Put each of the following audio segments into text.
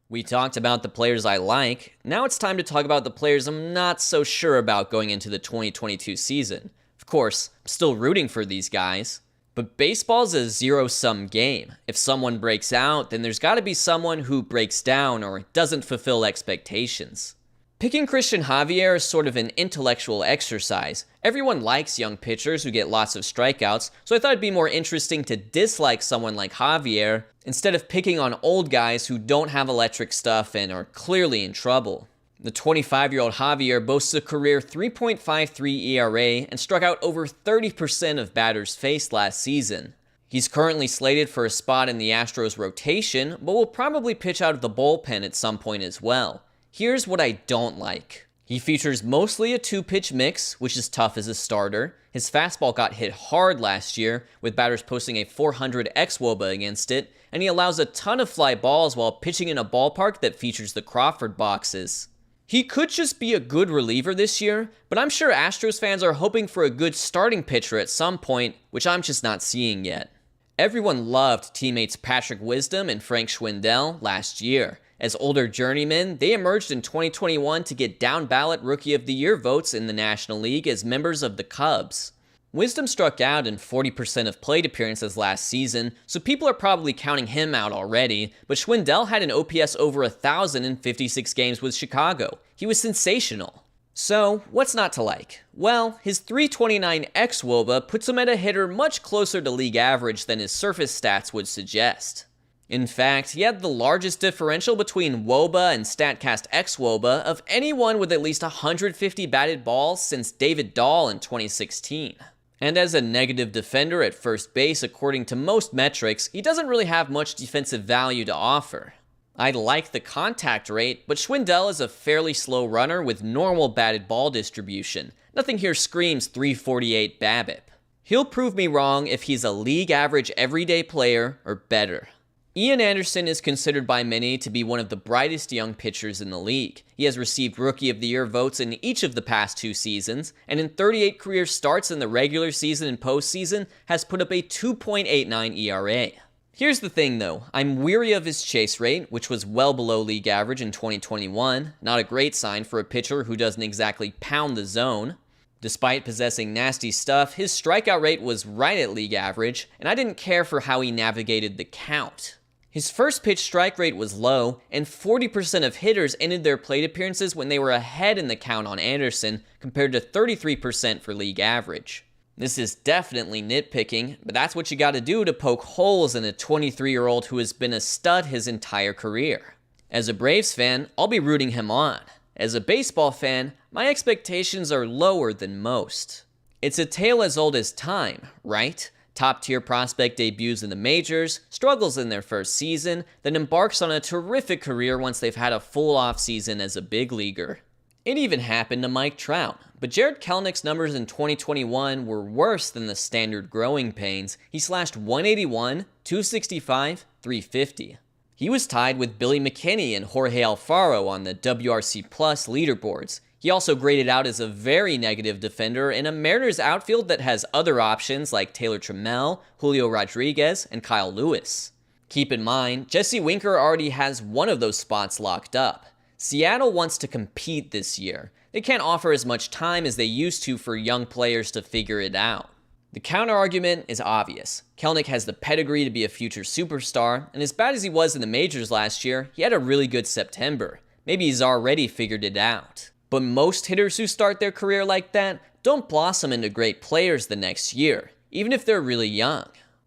We talked about the players I like. Now it's time to talk about the players I'm not so sure about going into the 2022 season. Of course, I'm still rooting for these guys. But baseball's a zero-sum game. If someone breaks out, then there's gotta be someone who breaks down or doesn't fulfill expectations. Picking Cristian Javier is sort of an intellectual exercise. Everyone likes young pitchers who get lots of strikeouts, so I thought it'd be more interesting to dislike someone like Javier instead of picking on old guys who don't have electric stuff and are clearly in trouble. The 25-year-old Javier boasts a career 3.53 ERA and struck out over 30% of batters faced last season. He's currently slated for a spot in the Astros rotation, but will probably pitch out of the bullpen at some point as well. Here's what I don't like. He features mostly a two-pitch mix, which is tough as a starter. His fastball got hit hard last year, with batters posting a 400 xWOBA against it, and he allows a ton of fly balls while pitching in a ballpark that features the Crawford boxes. He could just be a good reliever this year, but I'm sure Astros fans are hoping for a good starting pitcher at some point, which I'm just not seeing yet. Everyone loved teammates Patrick Wisdom and Frank Schwindel last year. As older journeymen, they emerged in 2021 to get down-ballot Rookie of the Year votes in the National League as members of the Cubs. Wisdom struck out in 40% of plate appearances last season, so people are probably counting him out already, but Schwindel had an OPS over 1,000 in 56 games with Chicago. He was sensational. So, what's not to like? Well, his 329 xWOBA puts him at a hitter much closer to league average than his surface stats would suggest. In fact, he had the largest differential between WOBA and StatCast xWOBA of anyone with at least 150 batted balls since David Dahl in 2016. And as a negative defender at first base, according to most metrics, he doesn't really have much defensive value to offer. I like the contact rate, but Schwindel is a fairly slow runner with normal batted ball distribution. Nothing here screams 348 BABIP. He'll prove me wrong if he's a league average everyday player or better. Ian Anderson is considered by many to be one of the brightest young pitchers in the league. He has received Rookie of the Year votes in each of the past 2 seasons, and in 38 career starts in the regular season and postseason, has put up a 2.89 ERA. Here's the thing though, I'm weary of his chase rate, which was well below league average in 2021, not a great sign for a pitcher who doesn't exactly pound the zone. Despite possessing nasty stuff, his strikeout rate was right at league average, and I didn't care for how he navigated the count. His first pitch strike rate was low, and 40% of hitters ended their plate appearances when they were ahead in the count on Anderson, compared to 33% for league average. This is definitely nitpicking, but that's what you gotta do to poke holes in a 23-year-old who has been a stud his entire career. As a Braves fan, I'll be rooting him on. As a baseball fan, my expectations are lower than most. It's a tale as old as time, right? Top-tier prospect debuts in the majors, struggles in their first season, then embarks on a terrific career once they've had a full offseason as a big leaguer. It even happened to Mike Trout, but Jarred Kelenic's numbers in 2021 were worse than the standard growing pains. He slashed 181, 265, 350. He was tied with Billy McKinney and Jorge Alfaro on the WRC Plus leaderboards. He also graded out as a very negative defender in a Mariners outfield that has other options like Taylor Trammell, Julio Rodriguez, and Kyle Lewis. Keep in mind, Jesse Winker already has one of those spots locked up. Seattle wants to compete this year. They can't offer as much time as they used to for young players to figure it out. The counter-argument is obvious. Kelenic has the pedigree to be a future superstar, and as bad as he was in the majors last year, he had a really good September. Maybe he's already figured it out. But most hitters who start their career like that don't blossom into great players the next year, even if they're really young.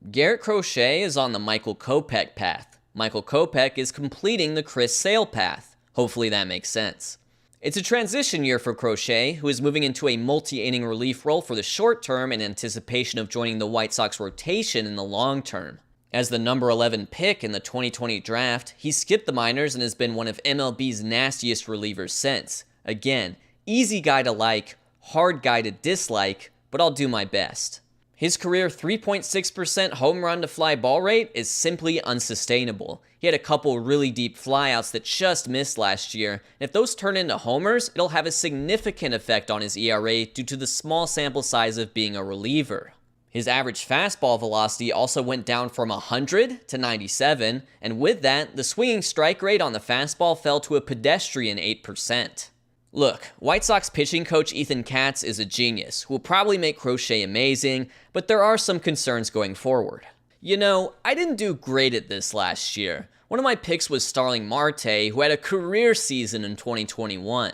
Garrett Crochet is on the Michael Kopech path. Michael Kopech is completing the Chris Sale path. Hopefully that makes sense. It's a transition year for Crochet, who is moving into a multi-inning relief role for the short term in anticipation of joining the White Sox rotation in the long term. As the number 11 pick in the 2020 draft, he skipped the minors and has been one of MLB's nastiest relievers since. Again, easy guy to like, hard guy to dislike, but I'll do my best. His career 3.6% home run to fly ball rate is simply unsustainable. He had a couple really deep flyouts that just missed last year, and if those turn into homers, it'll have a significant effect on his ERA due to the small sample size of being a reliever. His average fastball velocity also went down from 100 to 97, and with that, the swinging strike rate on the fastball fell to a pedestrian 8%. Look, White Sox pitching coach Ethan Katz is a genius who will probably make Crochet amazing, but there are some concerns going forward. You know, I didn't do great at this last year. One of my picks was Starling Marte, who had a career season in 2021.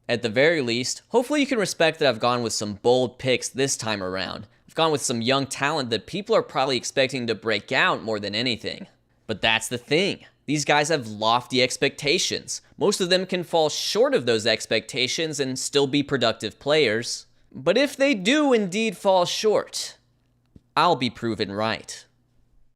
At the very least, hopefully you can respect that I've gone with some bold picks this time around. I've gone with some young talent that people are probably expecting to break out more than anything. But that's the thing. These guys have lofty expectations. Most of them can fall short of those expectations and still be productive players. But if they do indeed fall short, I'll be proven right.